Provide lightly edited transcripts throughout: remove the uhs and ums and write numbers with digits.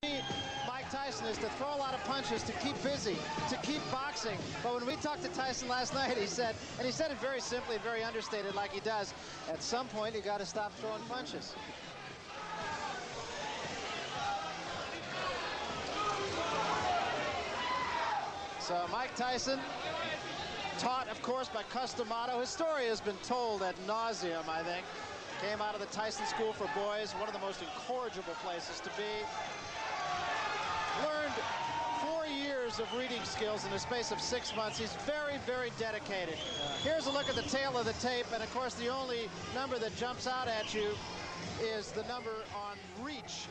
Mike Tyson is to throw a lot of punches, to keep busy, to keep boxing. But when we talked to Tyson last night, he said, and he said it very simply, very understated like he does, at some point you got to stop throwing punches. So Mike Tyson, taught, of course, by Customato. His story has been told ad nauseum, I think. Came out of the Tyson School for Boys, one of the most incorrigible places to be. Learned 4 years of reading skills in the space of 6 months. He's very, very dedicated. Here's a look at the tail of the tape, and of course the only number that jumps out at you is the number on reach.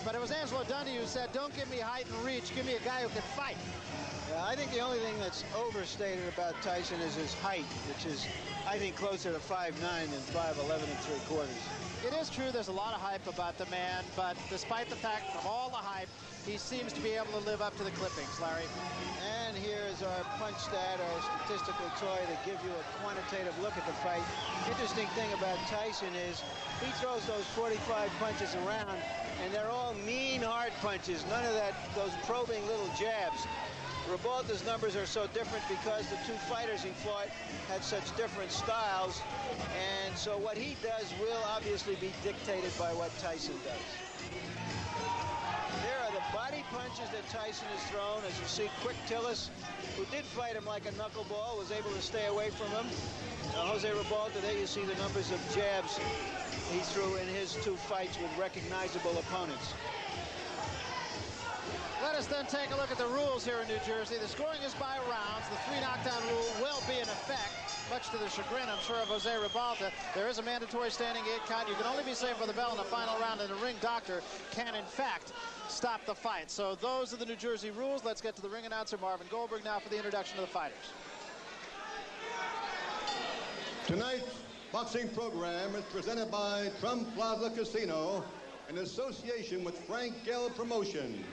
But it was Angelo Dundee who said, don't give me height and reach, give me a guy who can fight. Yeah, I think the only thing that's overstated about Tyson is his height, which is, I think, closer to 5'9" than 5'11 3/4. It is true there's a lot of hype about the man, but despite the fact of all the hype, he seems to be able to live up to the clippings, Larry. And here's our punch stat, our statistical toy to give you a quantitative look at the fight. Interesting thing about Tyson is he throws those 45 punches around, and they're all mean, hard punches. None of those probing little jabs. Ribalta's numbers are so different because the two fighters he fought had such different styles, and so what he does will obviously be dictated by what Tyson does. There are the body punches that Tyson has thrown. As you see, Quick Tillis, who did fight him like a knuckleball, was able to stay away from him. Jose Ribalta, there you see the numbers of jabs he threw in his two fights with recognizable opponents. Let us then take a look at the rules here in New Jersey. The scoring is by rounds. The 3 knockdown rule will be in effect, much to the chagrin, I'm sure, of Jose Ribalta. There is a mandatory standing 8 count. You can only be saved for the bell in the final round, and the ring doctor can, in fact, stop the fight. So those are the New Jersey rules. Let's get to the ring announcer, Marvin Goldberg, now for the introduction of the fighters. Tonight's boxing program is presented by Trump Plaza Casino in association with Frank Gell Promotions,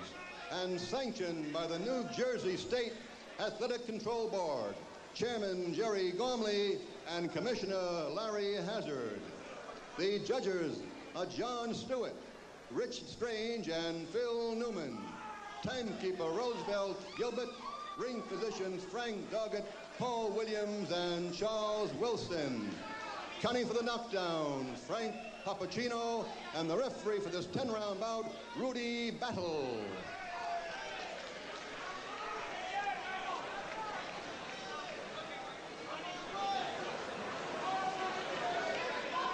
and sanctioned by the New Jersey State Athletic Control Board, Chairman Jerry Gormley and Commissioner Larry Hazard. The judges are John Stewart, Rich Strange, and Phil Newman. Timekeeper Roosevelt Gilbert, ring physicians Frank Doggett, Paul Williams, and Charles Wilson. Counting for the knockdowns, Frank Papacino, and the referee for this 10-round bout, Rudy Battle.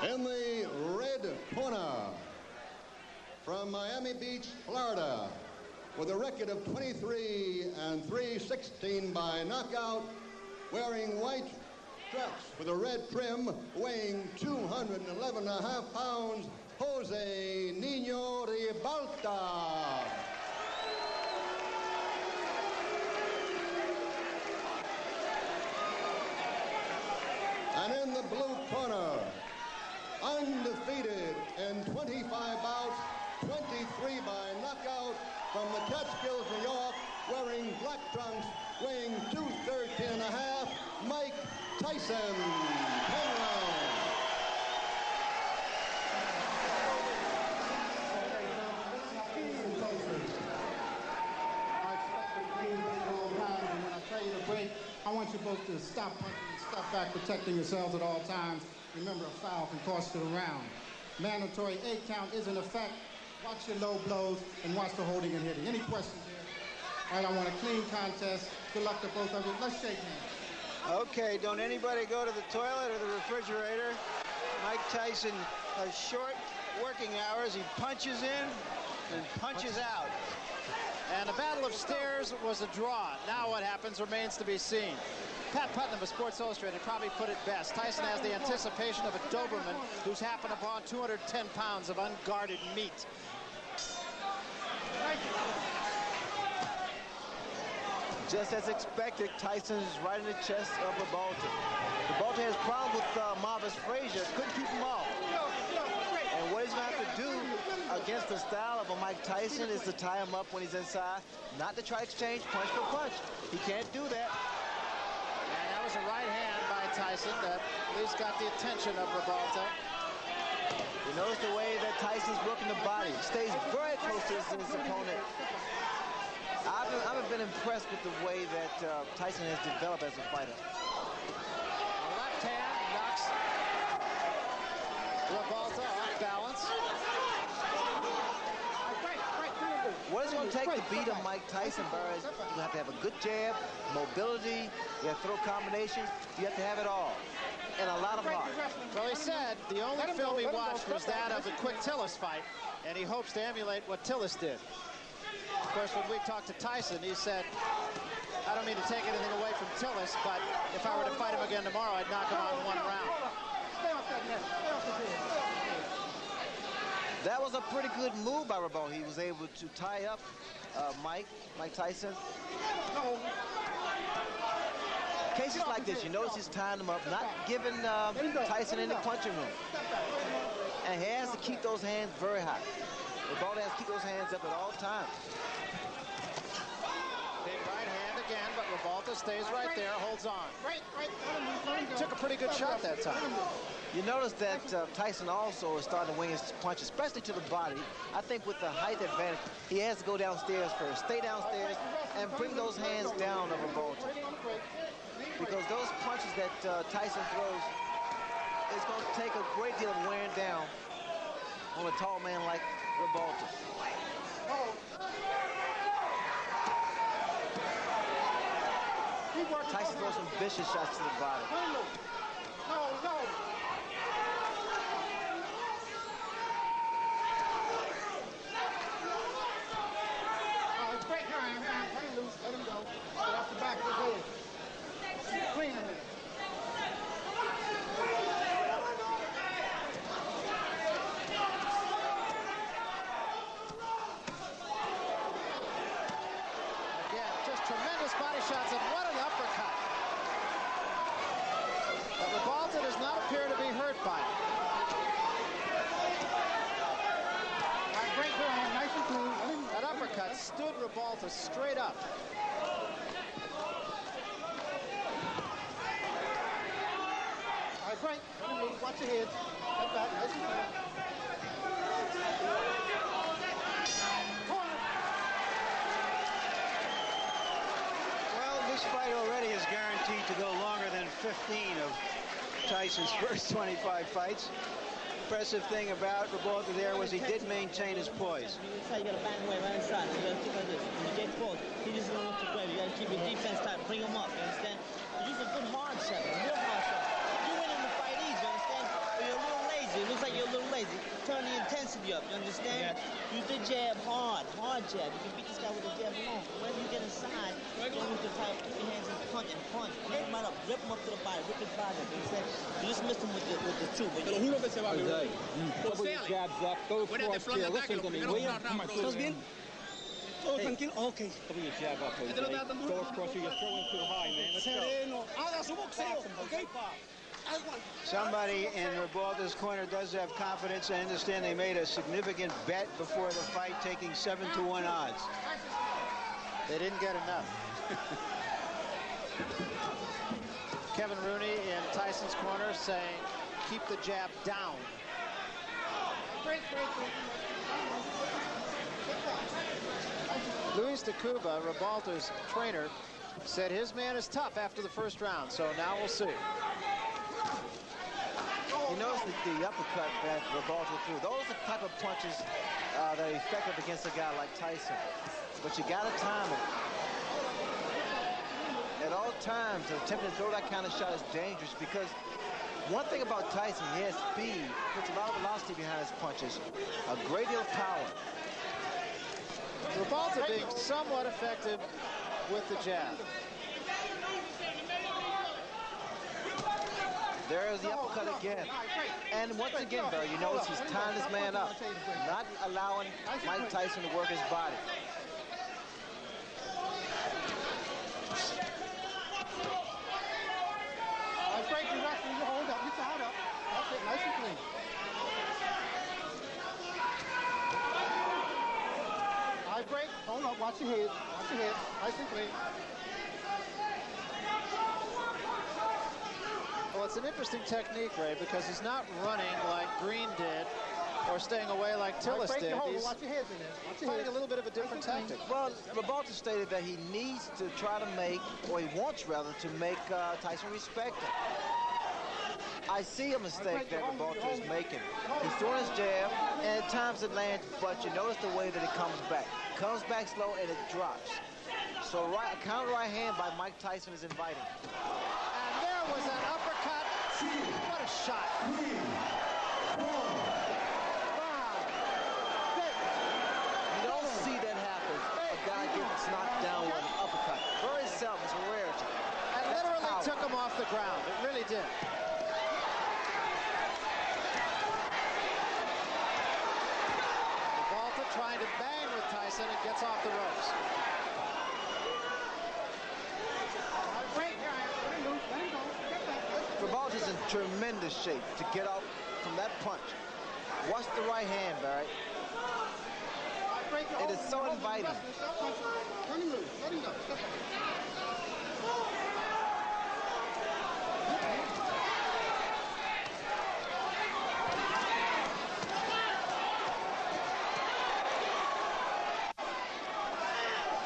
In the red corner, from Miami Beach, Florida, with a record of 23 and 3/16 by knockout, wearing white straps with a red trim, weighing 211.5 pounds, Jose Nino Ribalta. And in the blue corner, undefeated in 25 bouts, 23 by knockout, from the Catskills, New York, wearing black trunks, weighing 213.5, Mike Tyson. 10 rounds. When I tell you to break, I want you both to stop punching and step back, protecting yourselves at all times. Remember, a foul can cost you the round. Mandatory 8 count is in effect. Watch your low blows and watch the holding and hitting. Any questions here? All right, I want a clean contest. Good luck to both of you. Let's shake hands. Okay, don't anybody go to the toilet or the refrigerator. Mike Tyson has short working hours. He punches in and punches out. And the Battle of Stairs was a draw. Now what happens remains to be seen. Pat Putnam of Sports Illustrated probably put it best. Tyson has the anticipation of a Doberman who's happened upon 210 pounds of unguarded meat. Just as expected, Tyson is right in the chest of Ribalta. Ribalta has problems with Marvis Frazier. Couldn't keep him off. And what he's going to have to do against the style of a Mike Tyson is to tie him up when he's inside, not to try to exchange punch for punch. He can't do that. And that was a right hand by Tyson that at least got the attention of Ribalta. You notice the way that Tyson's working the body. Stays very close to his opponent. been impressed with the way that Tyson has developed as a fighter. Left hand knocks Ribalta off balance. What is it going to take to beat a Mike Tyson, Barry? You have to have a good jab, mobility, you have to throw combinations, you have to have it all. And a lot of heart. Well, he said the only film he watched was that of the quick Tillis fight, and he hopes to emulate what Tillis did. Of course, when we talked to Tyson, he said, I don't mean to take anything away from Tillis, but if I were to fight him again tomorrow, I'd knock him out in one round. That was a pretty good move by Ribalta. He was able to tie up Mike Tyson. Cases like this, you notice he's tying him up, not giving Tyson any punching room. And he has to keep those hands very high. Ribalta has to keep those hands up at all times. Big right hand again, but Ribalta stays right there, holds on. Took a pretty good shot that time. You notice that Tyson also is starting to wing his punch, especially to the body. I think with the height advantage, he has to go downstairs first. Stay downstairs and bring those hands down of Ribalta. Because those punches that Tyson throws is going to take a great deal of wearing down on a tall man like Ribalta. Tyson throws some vicious shots to the body. Let him go. Get off the back of his head. Clean him. Again, just tremendous body shots, and what an uppercut. But Ribalta does not appear to be hurt by it. Great hand, nice and clean. That uppercut stood Ribalta straight up. All right, great. Watch your head. Step back, nice and clean. Well, this fight already is guaranteed to go longer than 15 of Tyson's first 25 fights. Impressive thing about Ribalta there was he did maintain his poise. You got to bang away right inside. You got to keep like this. When you get close, he just doesn't look to grab. You got to keep your defense tight. Bring him up. You understand? You use a good hard shot, a real hard shot. You win in the fight easy. You understand? But you're a little lazy. It looks like you're a little lazy. Turn the intensity up. You understand? Yeah. Use the jab hard jab. You can beat this guy with the jab alone. But when you get inside, you don't need to keep your hands in punch and punch. Rip him up. Rip him up to the body. Rip his body up. You understand? You just missed him with the two. But you Couple your jabs up, go across here, listen to me, will you? ¿Estás bien? Todo tranquilo, okay. Couple your jab up, Jose. Go across here, you're throwing too high, man. Let's go. Haga su boxeo, okay? Somebody in Ribalta's corner does have confidence. I understand they made a significant bet before the fight, taking 7-to-1 odds. They didn't get enough. Kevin Rooney in Tyson's corner saying, keep the jab down. Luis de Cuba, Ribalta's trainer, said his man is tough after the first round, so now we'll see. You notice the uppercut that Ribalta threw. Those are the type of punches that are effective against a guy like Tyson. But you got to time it. At all times, attempting to throw that kind of shot is dangerous because one thing about Tyson, he has speed, puts a lot of velocity behind his punches, a great deal of power. Ribalta being somewhat effective with the jab. There's the uppercut again. And once again, Barry, you notice he's tying this man up, not allowing Mike Tyson to work his body. Break your wrestling, you hold up, you tied up. That's it, nice and clean. All right, break, hold up, watch your head, nice and clean. Well, it's an interesting technique, Ray, because he's not running like Green did or staying away like Tillis did. He's Watch your heads in there. Watch your finding heads. a little bit of a different tactic. Well, Ribalta stated that he needs to try to make, or he wants rather, to make Tyson respect him. I see a mistake that Ribalta is making. He's throwing his jab, and at times it lands, but you notice the way that it comes back. Comes back slow, and it drops. So a counter right hand by Mike Tyson is inviting. And there was an uppercut. What a shot. You don't see that happen. A guy gets knocked down with an uppercut. Very seldom, it's a rarity. And That's literally power. took him off the ground. It really did. Ribalta trying to bang with Tyson and gets off the ropes. Ribalta's in tremendous shape to get up from that punch. Watch the right hand, Barry. It is so inviting. Let him loose. Let him go. Step back.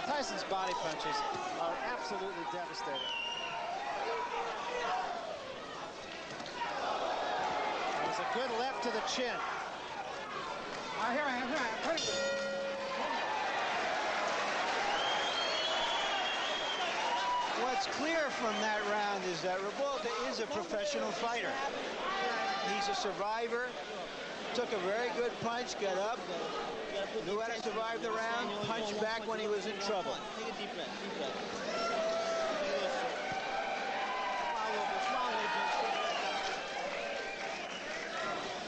Tyson's body punches are absolutely devastating. It was a good left to the chin. Here I am. Put it. What's clear from that round is that Ribalta is a professional fighter. He's a survivor. Took a very good punch, got up, knew how to survive the round, punched back when he was in trouble. Take a deep breath, deep breath.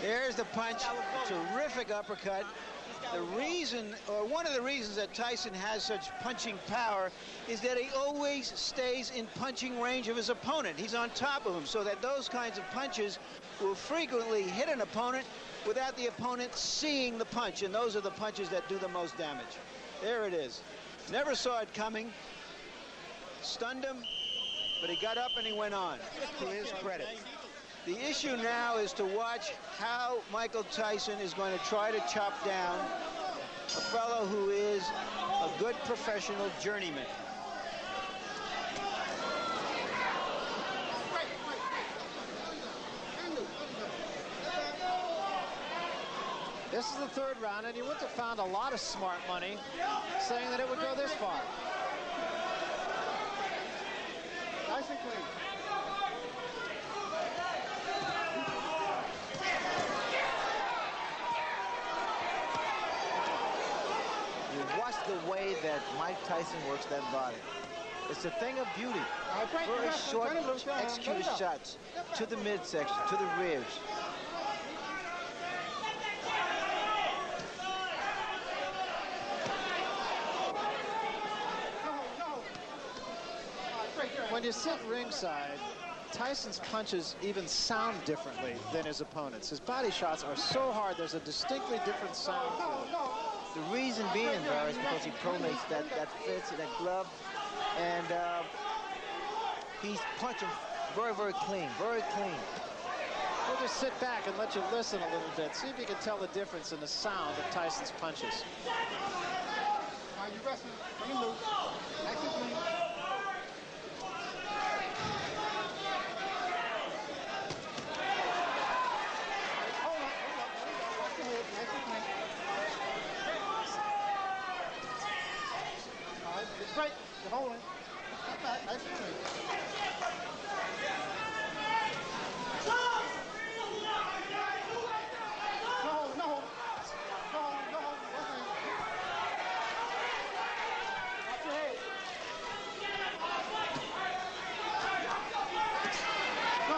There's the punch, terrific uppercut. The reason, or one of the reasons that Tyson has such punching power is that he always stays in punching range of his opponent. He's on top of him, so that those kinds of punches will frequently hit an opponent without the opponent seeing the punch, and those are the punches that do the most damage. There it is. Never saw it coming. Stunned him, but he got up and he went on, to his credit. The issue now is to watch how Michael Tyson is going to try to chop down a fellow who is a good professional journeyman. This is the third round, and he wouldn't have found a lot of smart money saying that it would go this far. Nice and clean. You watch the way that Mike Tyson works that body. It's a thing of beauty. Very short, executed shots to the midsection, to the ribs. When you sit ringside, Tyson's punches even sound differently than his opponents. His body shots are so hard, there's a distinctly different sound to it. The reason being, Barry, is because he pronates that fist, that glove, and he's punching very, very clean, very clean. We'll just sit back and let you listen a little bit. See if you can tell the difference in the sound of Tyson's punches. Now you wrestling. Bring him loose. Nice and clean. Hold up. Watch your head. Nice and clean. All right, it's great. You're holding. Step back. Nice and clean. No. Watch your head. No.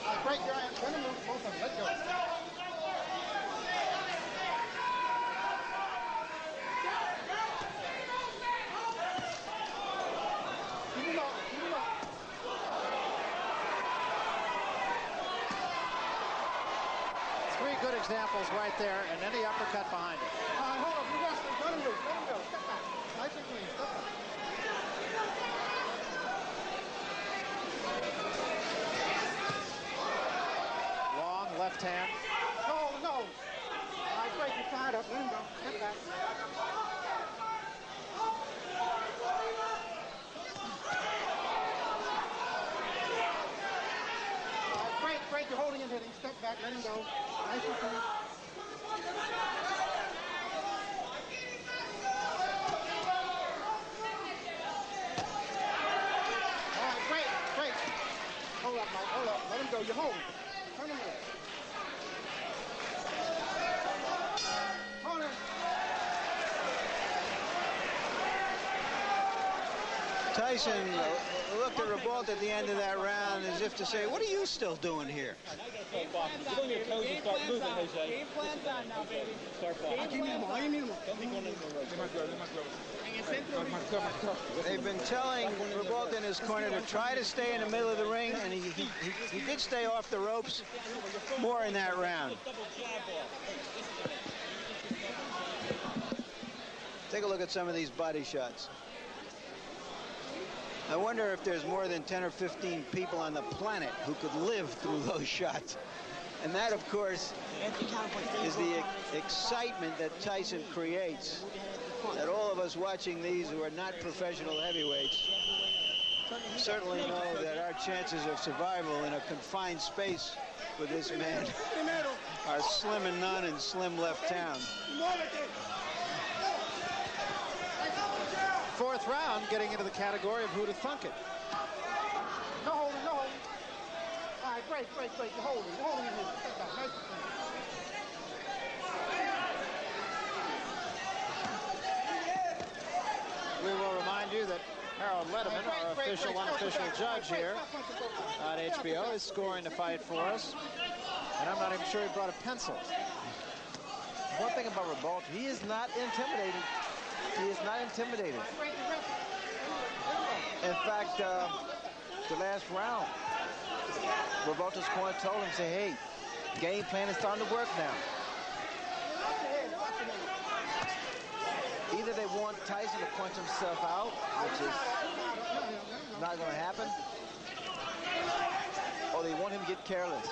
All right, break your hands. Let him move. Both of them. Let go. Keep him up. Keep him up. Three good examples right there, and then the uppercut behind it. All right, hold up. You wrestling. Let him loose. Let him go. Step back. Nice and clean. Step back. Long left hand. back, let him go. Nice and clean. All right, great. Hold up, Mike, hold up. Let him go, you hold him. Turn him over. Corner. Tyson looked at Ribalta at the end of that round as if to say, what are you still doing here? Get on your toes and start moving, Jose. Start blocking. Don't be going into the rope. They've been telling Ribalta in his corner to try to stay in the middle of the ring, and he did stay off the ropes more in that round. Take a look at some of these body shots. I wonder if there's more than 10 or 15 people on the planet who could live through those shots. And that, of course, is the excitement that Tyson creates, that all of us watching these who are not professional heavyweights certainly know that our chances of survival in a confined space with this man are slim and none in slim left town. Fourth round, getting into the category of who to thunk it. No holding. All right, great. You're holding in here. Step back. Nice and clean. We will remind you that Harold Letterman, our official, unofficial judge here on HBO, is scoring the fight for us. And I'm not even sure he brought a pencil. One thing about Ribalta, he is not intimidated. He is not intimidated. In fact, the last round, Ribalta's corner told him, say, hey, game plan is starting to work now. Either they want Tyson to punch himself out, which is not going to happen, or they want him to get careless.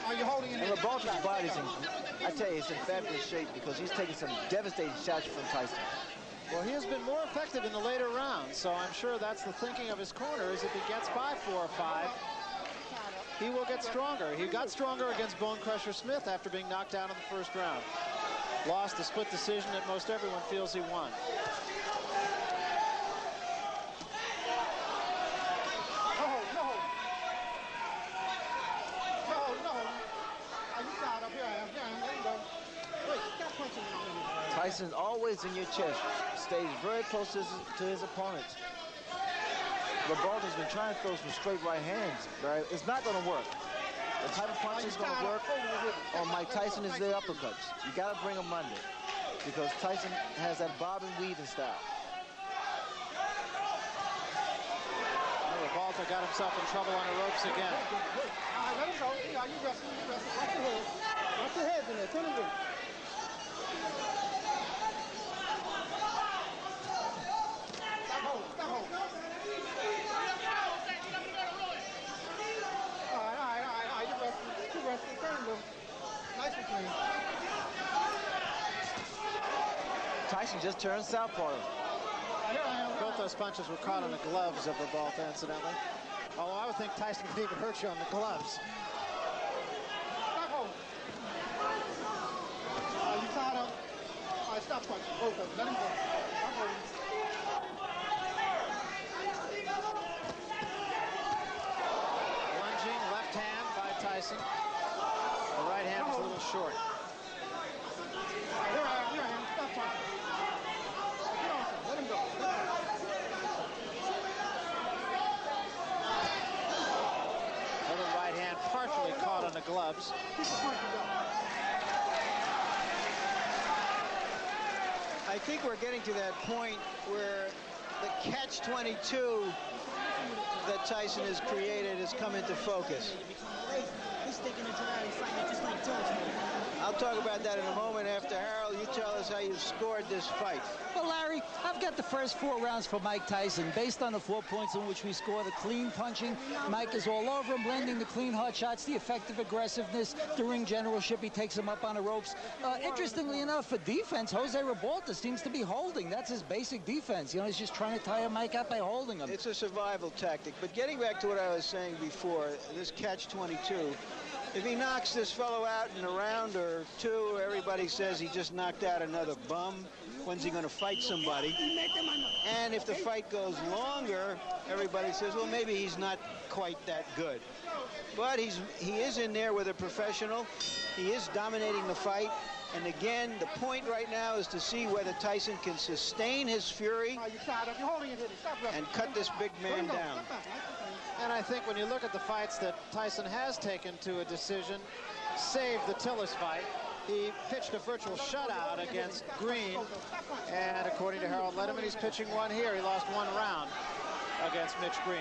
Are you holding in And Ribalta's body's I tell you, it's in fabulous shape because he's taking some devastating shots from Tyson. Well, he has been more effective in the later rounds, so I'm sure that's the thinking of his corner, is if he gets by 4 or 5, he will get stronger. He got stronger against Bone Crusher Smith after being knocked out in the first round. Lost a split decision that most everyone feels he won. Tyson's always in your chest, stays very close to his opponents. Ribalta's been trying to throw some straight right hands, but it's not going to work. The type of punch is going to work on Mike Tyson is the uppercuts. You got to bring them under because Tyson has that bob and weave style. Ribalta got himself in trouble on the ropes again. All right, let him go. You wrestle. Watch your head. Watch your head in there. Turn him in. Tyson just turned southpaw. Both those punches were caught on the gloves of Ribalta, incidentally. Although I would think Tyson could even hurt you on the gloves. You tied up. All right, stop punching. Both of them. Let him go. Stop holding. Lunging left hand by Tyson. The right hand was a little short. Here I am. Stop punching. Get on, sir. Let him go. Other right hand partially caught on the gloves. Keep the punching going. I think we're getting to that point where the catch-22 that Tyson has created has come into focus. I'll talk about that in a moment after Harold. You tell us how you scored this fight. Well, Larry, I've got the first 4 rounds for Mike Tyson. Based on the 4 points in which we score, the clean punching, Mike is all over him, blending the clean hard shots, the effective aggressiveness, the ring generalship. He takes him up on the ropes. Interestingly enough, for defense, Jose Ribalta seems to be holding. That's his basic defense. You know, he's just trying to tire Mike out by holding him. It's a survival tactic. But getting back to what I was saying before, this catch-22, if he knocks this fellow out in a round or 2, everybody says he just knocked out another bum. When's he going to fight somebody? And if the fight goes longer, everybody says, well, maybe he's not quite that good. But he is in there with a professional. He is dominating the fight. And again, the point right now is to see whether Tyson can sustain his fury and cut this big man down. And I think when you look at the fights that Tyson has taken to a decision, save the Tillis fight, he pitched a virtual shutout against Green. And according to Harold Letterman, he's pitching one here. He lost 1 round against Mitch Green.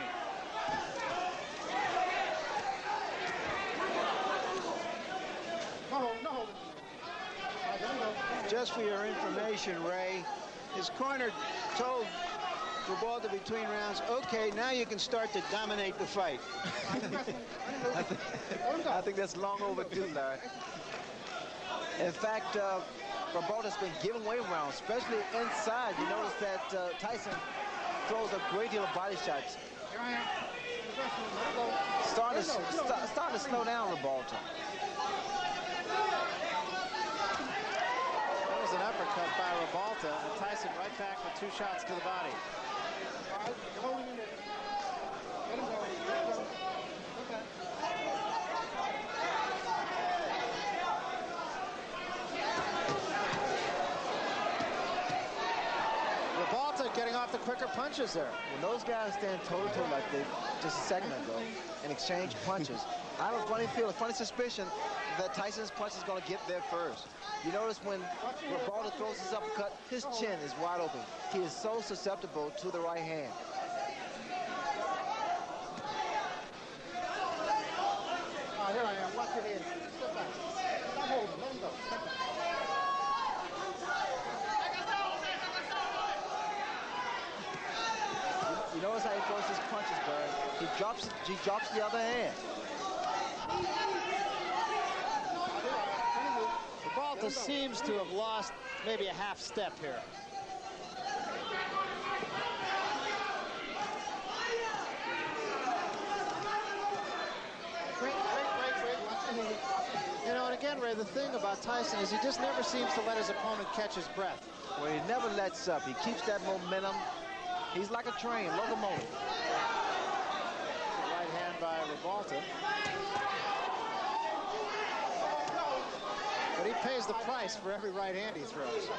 Just for your information, Ray, his corner told Ribalta between rounds, okay, now you can start to dominate the fight. I think that's long overdue, Larry. In fact, Ribalta's been giving away rounds, especially inside. You notice that Tyson throws a great deal of body shots. Starting to slow down Ribalta. That was an uppercut by Ribalta, and Tyson right back with 2 shots to the body. Ribalta getting off the quicker punches there. When those guys stand toe-to-toe like they just a second ago and exchange punches, I have a funny suspicion that Tyson's punch is going to get there first. You notice when Ribalta throws his uppercut, his chin is wide open. He is so susceptible to the right hand. Here I am. Watch your head. Step back. Stop holding. Let him go. Step back. You notice how he throws his punches, Bird. He drops the other hand. Ribalta seems to have lost maybe a half step here. You know, and again, Ray, the thing about Tyson is he just never seems to let his opponent catch his breath. Well, he never lets up. He keeps that momentum. He's like a train, locomotive. Right hand by Ribalta. But he pays the price for every right hand he throws.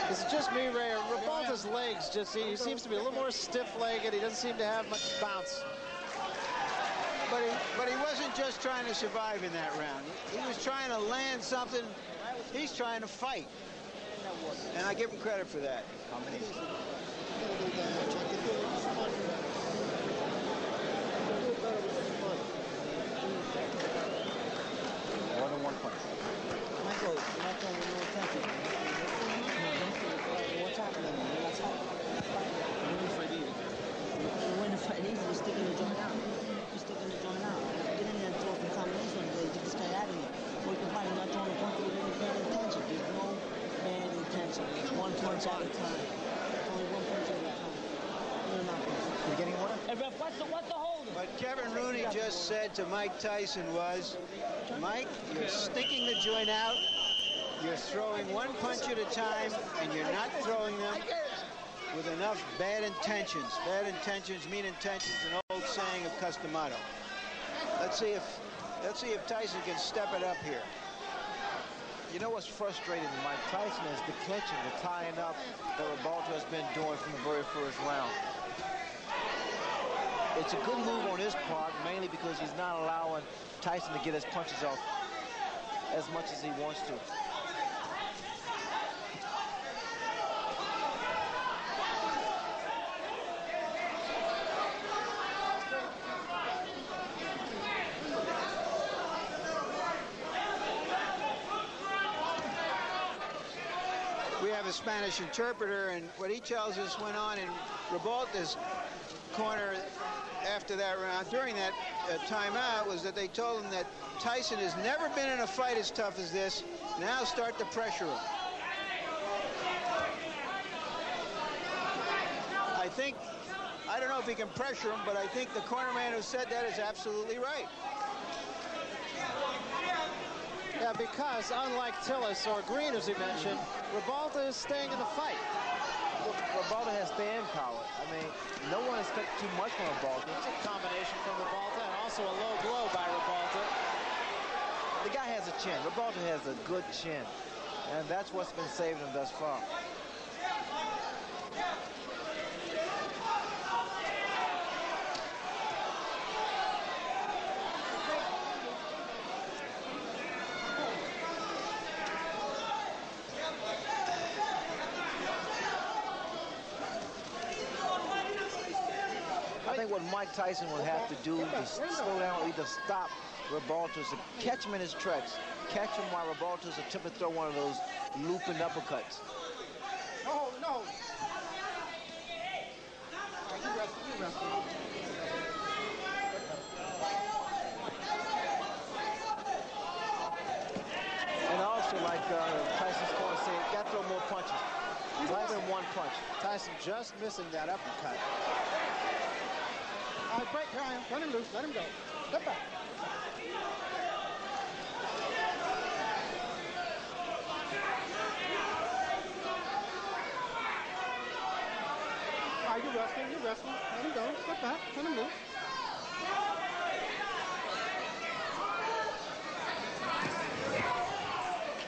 It's just me, Ray. Ribalta's legs he seems to be a little more stiff-legged. He doesn't seem to have much bounce. But he wasn't just trying to survive in that round. He was trying to land something. He's trying to fight. And I give him credit for that. More than 1 punch. Michael, you're not throwing no attention. What's happening? You're not talking. You're winning fight easy. You're winning fight easy. You're sticking the joint out. You're sticking the joint out. Get in there and throw some combination and get this guy out of here. Or you can find him not throwing a punch with any bad intention. There's no bad intention. It's 1 punch at a time. Only 1 punch at a time. You're not punching. You getting one? Hey, ref, what's the holding? What Kevin Rooney just said to Mike Tyson was, Mike, you're sticking the joint out. You're throwing 1 punch at a time, and you're not throwing them with enough bad intentions. Bad intentions mean intentions, an old saying of Customato. Let's see if Tyson can step it up here. You know what's frustrating to Mike Tyson is the clinching, the tying up that Ribalta has been doing from the very first round. It's a good move on his part, mainly because he's not allowing Tyson to get his punches off as much as he wants to. We have a Spanish interpreter, and what he tells us went on in Ribalta's corner after that round, during that timeout, was that they told him that Tyson has never been in a fight as tough as this. Now start to pressure him. I don't know if he can pressure him, but I think the corner man who said that is absolutely right. Yeah, because unlike Tillis or Green, as he mentioned, Ribalta is staying in the fight. Ribalta has stand power. I mean, no one expects too much from Ribalta. It's a combination from Ribalta and also a low blow by Ribalta. The guy has a chin. Ribalta has a good chin, and that's what's been saving him thus far. I think what Mike Tyson would have to do is slow down or either stop Ribalta, to catch him in his tracks, catch him while Ribalta's attempting to throw one of those looping uppercuts. No, no. You rest. And also, like Tyson's corner said, got to throw more punches. Rather than one punch. Tyson just missing that uppercut. All right, break, Ryan. Let him loose. Let him go. Step back. All right, you're wrestling. Let him go. Step back. Let him loose.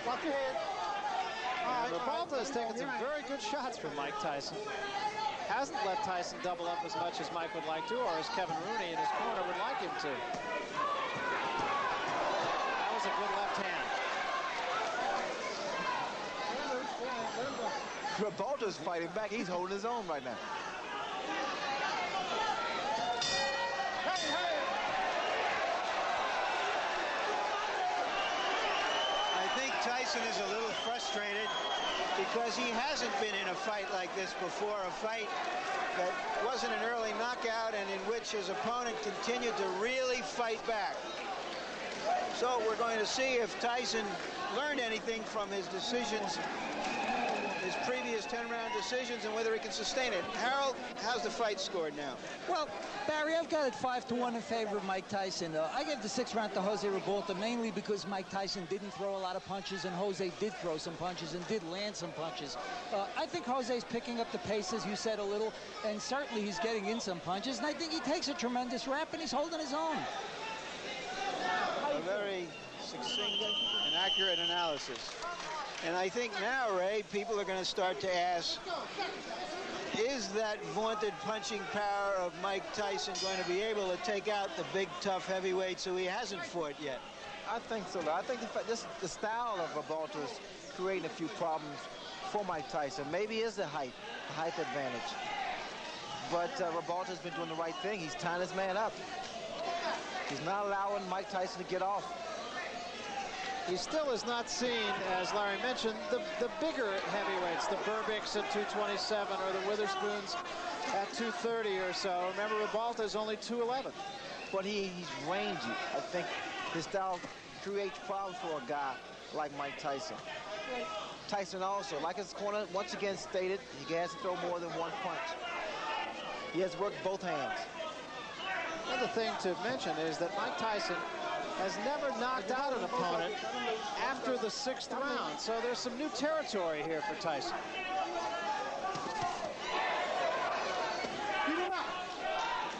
Watch your head. Ribalta has taken some very good shots from Mike Tyson. Hasn't let Tyson double up as much as Mike would like to, or as Kevin Rooney in his corner would like him to. That was a good left hand. Ribalta's fighting back. He's holding his own right now. I think Tyson is a little frustrated because he hasn't been in a fight like this before, a fight that wasn't an early knockout and in which his opponent continued to really fight back. So we're going to see if Tyson learned anything from his decisions, his previous 10-round decisions, and whether he can sustain it. Harold, how's the fight scored now? Well, Barry, I've got it 5-1 in favor of Mike Tyson. I gave the 6th round to Jose Ribalta mainly because Mike Tyson didn't throw a lot of punches and Jose did throw some punches and did land some punches. I think Jose's picking up the pace, as you said, a little, and certainly he's getting in some punches, and I think he takes a tremendous rap and he's holding his own. A very succinct and accurate analysis. And I think now, Ray, people are going to start to ask, is that vaunted punching power of Mike Tyson going to be able to take out the big, tough heavyweights who he hasn't fought yet? I think so. I think the style of Ribalta is creating a few problems for Mike Tyson. Maybe it's the height advantage. But Ribalta's been doing the right thing. He's tying his man up. He's not allowing Mike Tyson to get off. He still is not seen, as Larry mentioned, the bigger heavyweights, the Burbicks at 227 or the Witherspoons at 230 or so. Remember, Ribalta is only 211. But he's rangy. I think his style creates problems for a guy like Mike Tyson. Tyson also, like his corner once again stated, he has to throw more than one punch. He has worked both hands. Another thing to mention is that Mike Tyson has never knocked out an opponent after the 6th round. So there's some new territory here for Tyson. Keep him up.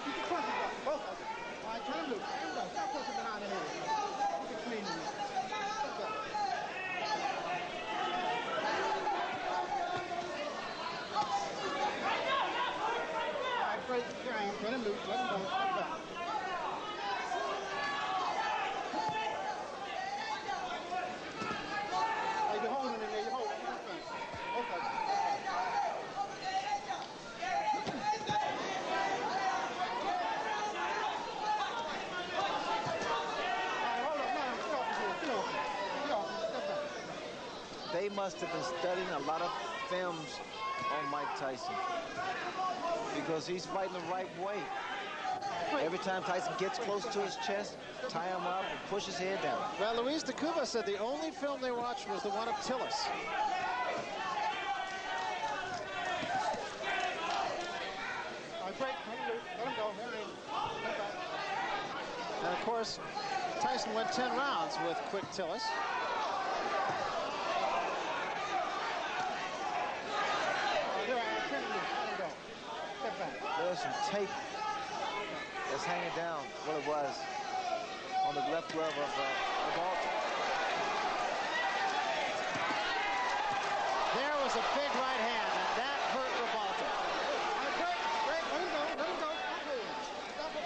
Keep the punches up. Both of them. All right, turn him loose. Stop pushing behind the head. Keep it clean. All right, break the ground. Turn him loose. Let him go. must have been studying a lot of films on Mike Tyson, because he's fighting the right way. Every time Tyson gets close to his chest, tie him up and push his head down. Well, Luis de Cuba said the only film they watched was the one of Tillis. And of course, Tyson went 10 rounds with quick Tillis. There's some tape that's hanging down, what it was, on the left glove of Ribalta. There was a big right hand, and that hurt Ribalta. Break, let him go. Stop it.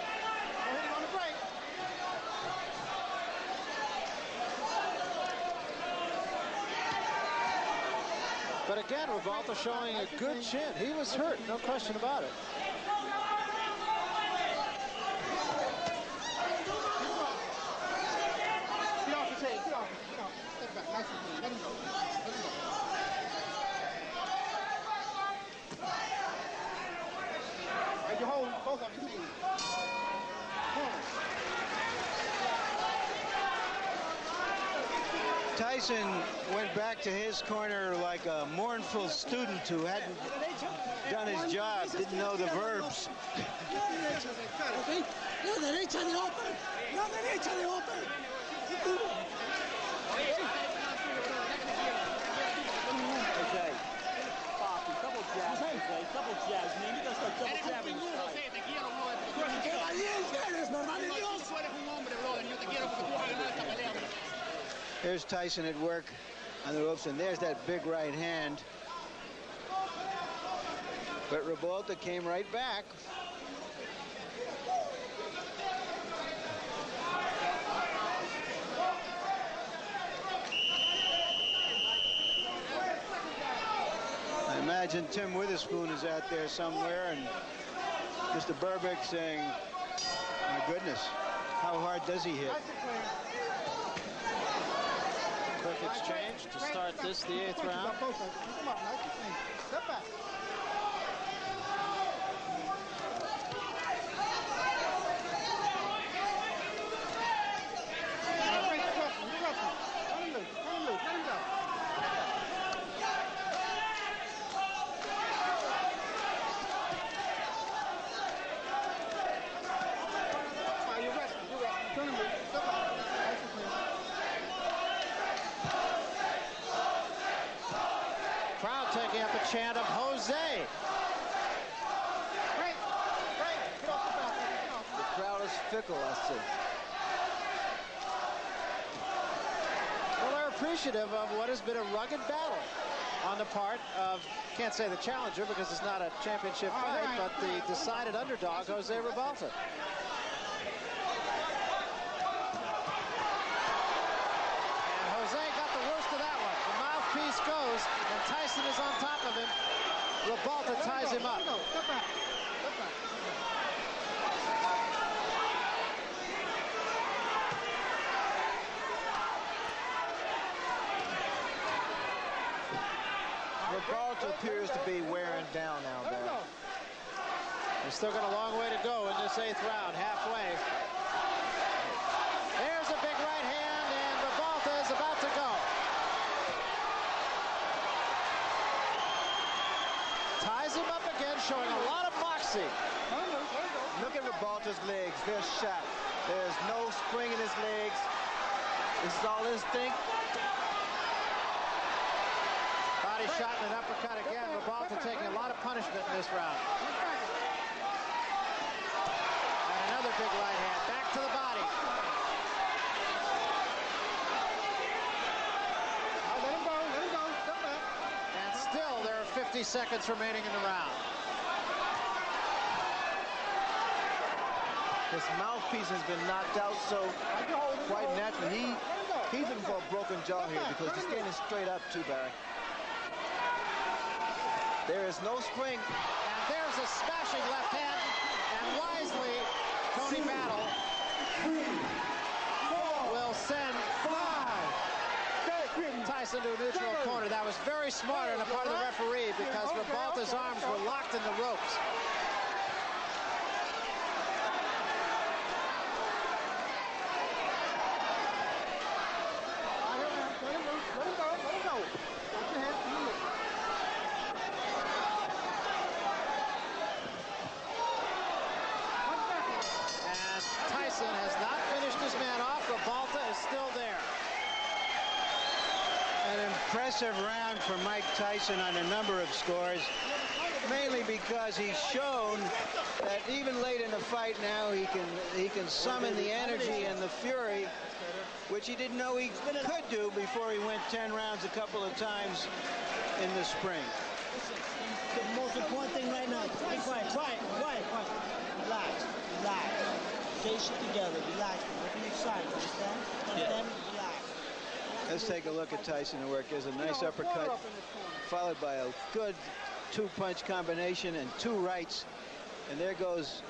Don't hit him on the break. But again, Ribalta showing a good chin. He was hurt, no question about it. Get off the tape. Get off. Step back. Nice and clean. Let him go. All right, you hold both of your knees. Tyson went back to his corner like a mournful student who hadn't done his job, didn't know the verbs. Double jabs, man. You gotta start double jabbing. There's Tyson at work on the ropes, and there's that big right hand. But Ribalta came right back. I imagine Tim Witherspoon is out there somewhere, and Mr. Burbick saying, my goodness, how hard does he hit? Quick exchange to start this, the 8th round. Step back. Crowd taking up a chant of Jose. The crowd is fickle, I see. Well, they're appreciative of what has been a rugged battle on the part of, can't say the challenger because it's not a championship fight, but the decided underdog, Jose Ribalta. And Jose got the worst of that one. The mouthpiece goes, and Tyson is on top of him. Ribalta ties him up. Step back. Step back. Ribalta appears to be wearing down now, Barry. He's still got a long way to go in this 8th round, halfway. There's a big right hand, and Ribalta is about to go. Ties him up again, showing a lot of moxie. Look at Ribalta's legs. They're shot. There's no spring in his legs. This is all instinct. Body shot and an uppercut again. Ribalta taking a lot of punishment in this round. And another big right hand. Back to the body. Let him go. Step back. And still there are 50 seconds remaining in the round. His mouthpiece has been knocked out, so quite naturally he's in for a broken jaw here because he's standing straight up too, Barry. There is no spring. And there's a smashing left hand. And wisely, Tony Battle will send Tyson to a neutral corner. That was very smart on the part of the referee because Ribalta's arms were locked in the ropes. Tyson has not finished his man off. Ribalta is still there. An impressive round for Mike Tyson on a number of scores, mainly because he's shown that even late in the fight now he can summon the energy and the fury, which he didn't know he could do before he went 10 rounds a couple of times in the spring. The most important thing right now, be quiet, quiet, quiet, quiet. Relax, relax. Stay shit together, relax. Don't be excited, understand? Understand? Relax. Let's take a look at Tyson at work. There's a nice uppercut, followed by a good two-punch combination and two rights. And there goes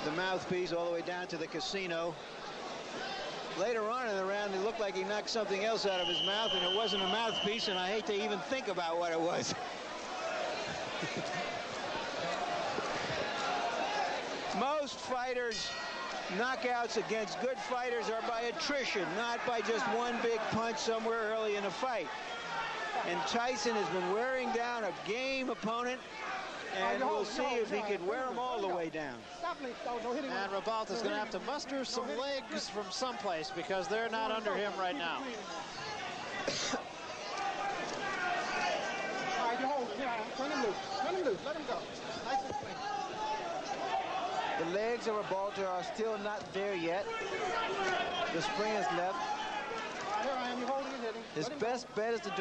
the mouthpiece all the way down to the casino. Later on in the round, it looked like he knocked something else out of his mouth, and it wasn't a mouthpiece, and I hate to even think about what it was. Most fighters' knockouts against good fighters are by attrition, not by just one big punch somewhere early in a fight. And Tyson has been wearing down a game opponent, and we'll see if he can wear him all the way down. And Ribalta's going to have to muster some legs from someplace because they're not under him right now. All right, you hold it. Turn him loose. Turn him loose. Let him go. Nice and clean. The legs of Ribalta are still not there yet. The spring is left. Here I am. You holding and hitting. His best bet is to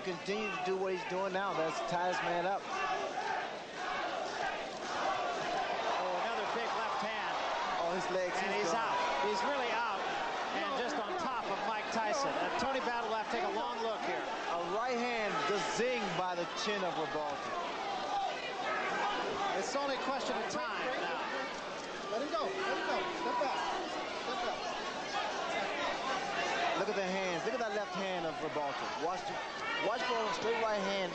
continue to do what he's doing now. That's tie his man up. Oh, another big left hand. Oh, his legs. And he's out. He's really out. And just on top of Mike Tyson. And Tony Battle will have to take a long look here. A right hand just zinged by the chin of Ribalta. It's only a question of time now. Let him go. Let him go. Step back. Step back. Look at the hands. Look at that left hand of Ribalta. Watch for a straight right hand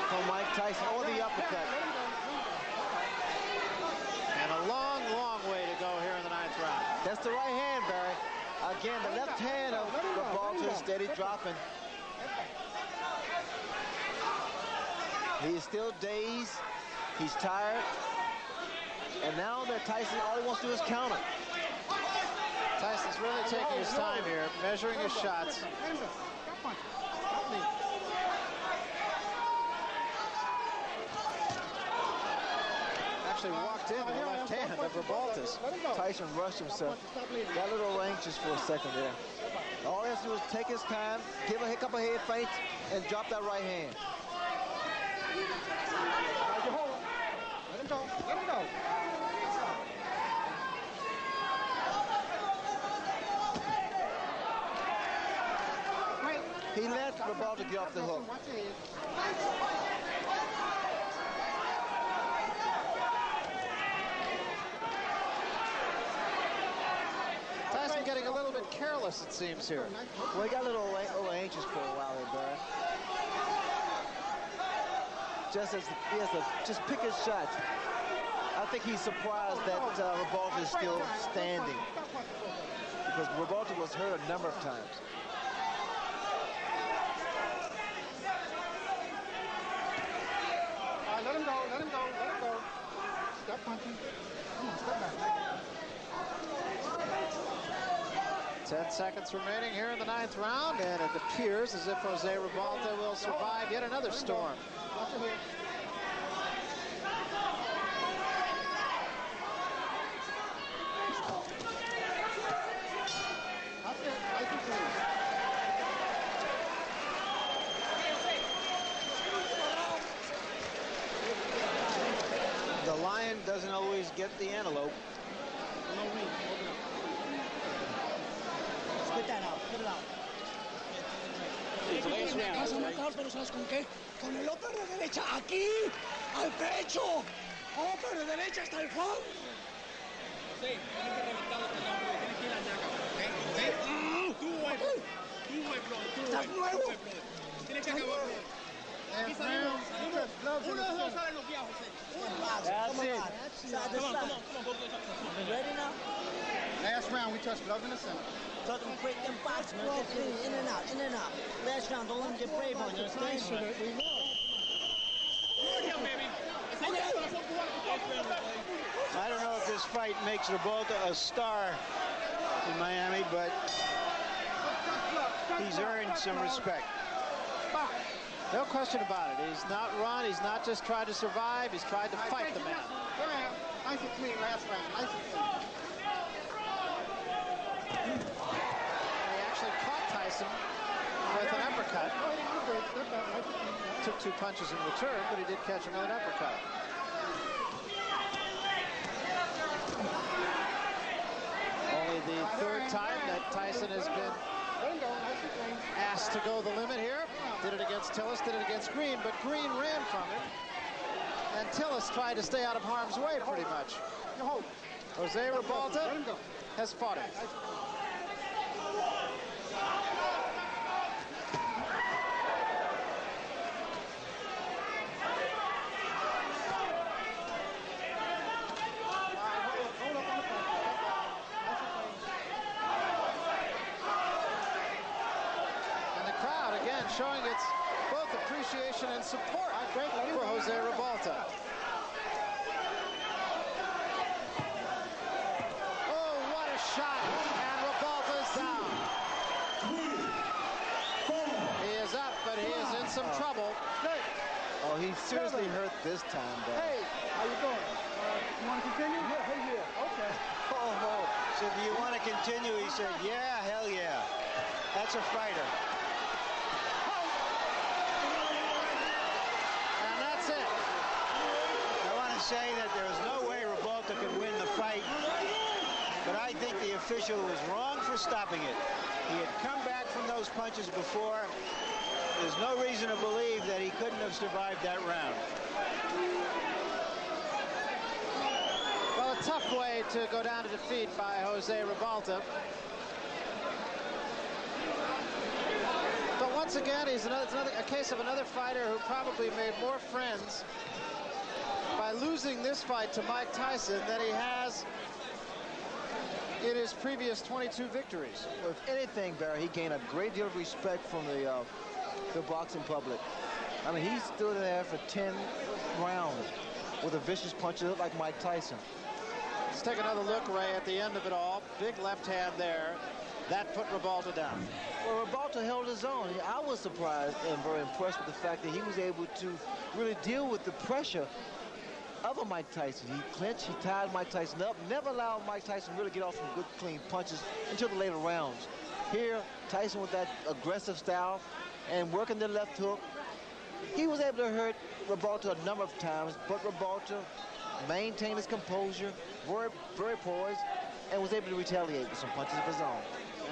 from Mike Tyson or the uppercut. And a long, long way to go here in the 9th round. That's the right hand, Barry. Again, the left hand of Ribalta is steady dropping. He is still dazed. He's tired. And now that Tyson, all he wants to do is counter. Tyson's really taking his time here, measuring his shots. Actually walked in the left hand of Ribalta's. Tyson rushed himself. Got a little anxious for a second there. All he has to do is take his time, give a couple of head feints, and drop that right hand. Let him go. Let him go. He let Ribalta get off the hook. Tyson getting a little bit careless, it seems, here. Well, he got a little anxious for a while there, Barry. Just pick his shots. I think he's surprised that Ribalta is still standing, because Ribalta was hurt a number of times. Let him go. Let him go. Let him go. Step punching. Come on, step back. 10 seconds remaining here in the 9th round, and it appears as if Jose Ribalta will survive yet another storm. Watch it here. That's it. Nice and clean. The lion doesn't always get the antelope. Spit that out. Put it out. Vas a matar, pero ¿sabes con qué? Con el upper de derecha, aquí, al pecho. Upper de derecha hasta el fondo. Sí, tienes que reventarlo con la tienes que ir a la naca, ¿ok? Tú, Estás nuevo. Tienes que acabar. Aquí salimos. Uno de los dos salen los viejos, José. That's it. Come on. Go play. You ready now? Last round, we touched gloves in the center. Talk them quick and box, man. Get clean. In and out, in and out. Last round, don't let them get brave on you, understand? I don't know if this fight makes Ribalta a star in Miami, but he's earned some respect. No question about it. He's not run. He's not just tried to survive. He's tried to fight the man. Nice and clean last round. Nice and clean. He actually caught Tyson with an uppercut. Took 2 punches in return, but he did catch him with an uppercut. Only the 3rd time that Tyson has been asked to go the limit here. Did it against Tillis, did it against Green, but Green ran from it. And Tillis tried to stay out of harm's way pretty much. Jose Ribalta has fought him. Showing its both appreciation and support for Jose Ribalta. Oh, what a shot! And Ribalta's down. He is up, but he is in some trouble. Oh, he's seriously hurt this time, though. Hey, how you doing? You want to continue? Yeah. Okay. Oh, so do you want to continue? He said, yeah, hell yeah. That's a fighter. Say that there was no way Ribalta could win the fight, but I think the official was wrong for stopping it. He had come back from those punches before. There's no reason to believe that he couldn't have survived that round. Well, a tough way to go down to defeat by Jose Ribalta. But once again, it's a case of another fighter who probably made more friends by losing this fight to Mike Tyson than he has in his previous 22 victories. Well, if anything, Barry, he gained a great deal of respect from the boxing public. I mean, he stood there for 10 rounds with a vicious punch that looked like Mike Tyson. Let's take another look, Ray, at the end of it all. Big left hand there. That put Ribalta down. Well, Ribalta held his own. I was surprised and very impressed with the fact that he was able to really deal with the pressure of a Mike Tyson. He clinched, he tied Mike Tyson up, never allowed Mike Tyson really get off some good, clean punches until the later rounds. Here, Tyson with that aggressive style and working the left hook, he was able to hurt Ribalta a number of times, but Ribalta maintained his composure, very poised, and was able to retaliate with some punches of his own.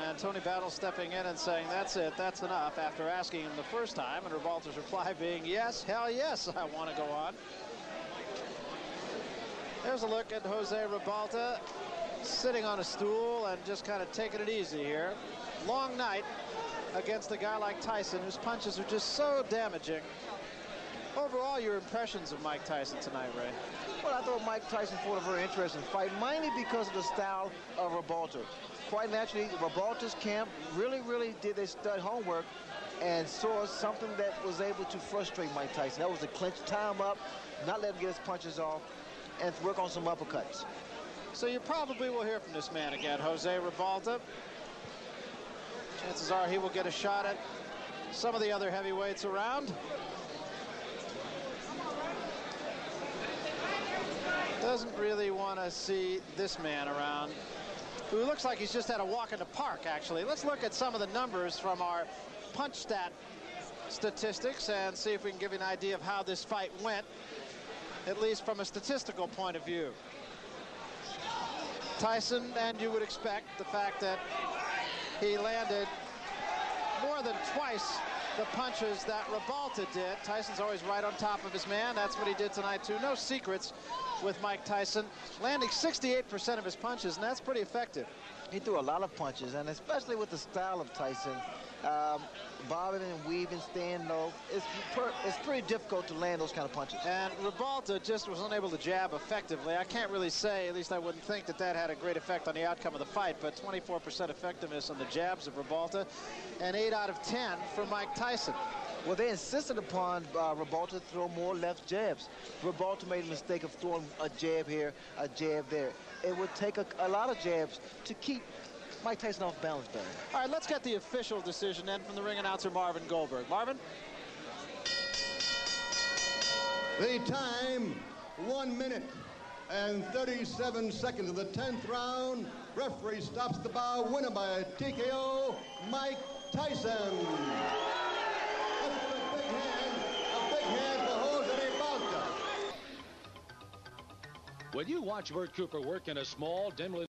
And Tony Battle stepping in and saying, that's it, that's enough, after asking him the first time, and Ribalta's reply being, yes, hell yes, I want to go on. There's a look at Jose Ribalta sitting on a stool and just kind of taking it easy here. Long night against a guy like Tyson, whose punches are just so damaging. Overall, your impressions of Mike Tyson tonight, Ray? Well, I thought Mike Tyson fought a very interesting fight, mainly because of the style of Ribalta. Quite naturally, Ribalta's camp really did their stud homework and saw something that was able to frustrate Mike Tyson. That was to clinch, tie him up, not let him get his punches off, and work on some uppercuts. So you probably will hear from this man again, Jose Ribalta. Chances are he will get a shot at some of the other heavyweights around. Doesn't really want to see this man around, who looks like he's just had a walk in the park, actually. Let's look at some of the numbers from our punch stat statistics and see if we can give you an idea of how this fight went, at least from a statistical point of view. Tyson, and you would expect the fact that he landed more than twice the punches that Ribalta did. Tyson's always right on top of his man. That's what he did tonight, too. No secrets with Mike Tyson, landing 68% of his punches, and that's pretty effective. He threw a lot of punches, and especially with the style of Tyson, bobbing and weaving, staying low. It's pretty difficult to land those kind of punches. And Ribalta just was unable to jab effectively. I can't really say, at least I wouldn't think that that had a great effect on the outcome of the fight, but 24% effectiveness on the jabs of Ribalta and 8 out of 10 for Mike Tyson. Well, they insisted upon Ribalta to throw more left jabs. Ribalta made a mistake of throwing a jab here, a jab there. It would take a lot of jabs to keep Mike Tyson off balance better. All right, let's get the official decision then from the ring announcer, Marvin Goldberg. Marvin? The time, 1 minute and 37 seconds of the 10th round. Referee stops the bout. Winner by TKO, Mike Tyson. That's a big hand for Jose Ribalta. When you watch Bert Cooper work in a small, dimly